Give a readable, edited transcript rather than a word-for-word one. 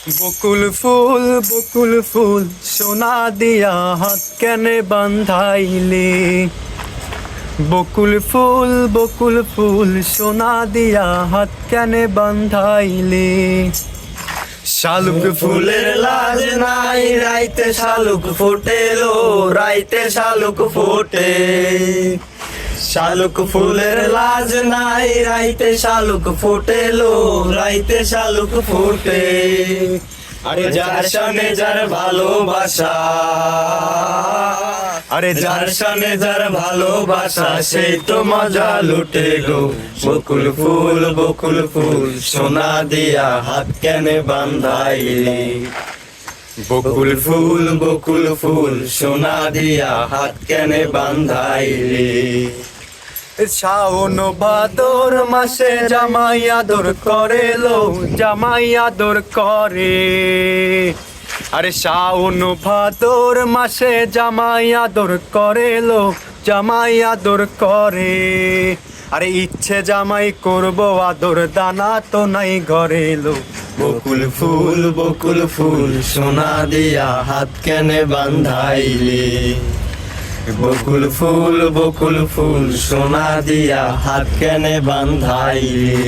বকুল ফুল সোনা দিয়া হাত কেনে বান্ধাইলে। বকুল ফুল সোনা দিয়া হাত কেনে বান্ধাইলে। শালুক ফুলের লাজ নাই রাইতে শালুক ফোটেলো, রাইতে শালুক ফোটে। শালুক ফুলের লাজ নাই রাইতে শালুক ফোটেলো, রাইতে শালুক ফোটে। আরে যার সনে যার ভালোবাসা, আরে যার সনে যার ভালোবাসা সেই তো মজা লুটে গো। বকুল ফুল সোনা দিয়া হাত কেনে বান্ধাইলে। বকুল ফুল সোনা দিয়া হাত কেনে বান্ধাইলে। শাওন ভাদর মাসে জামাই আদর করে লো, জামাই আদর করে। আরে শাওন ভাদর মাসে জামাই আদর করে লো, জামাই আদর করে। আরে ইচ্ছে জামাই করব আদর, দানা তো নাই ঘরে লো। বকুল ফুল সোনা দিয়া হাত কেনে বান্ধাইলে। বকুল ফুল সোনা দিয়া হাত কেনে বান্ধাইলে।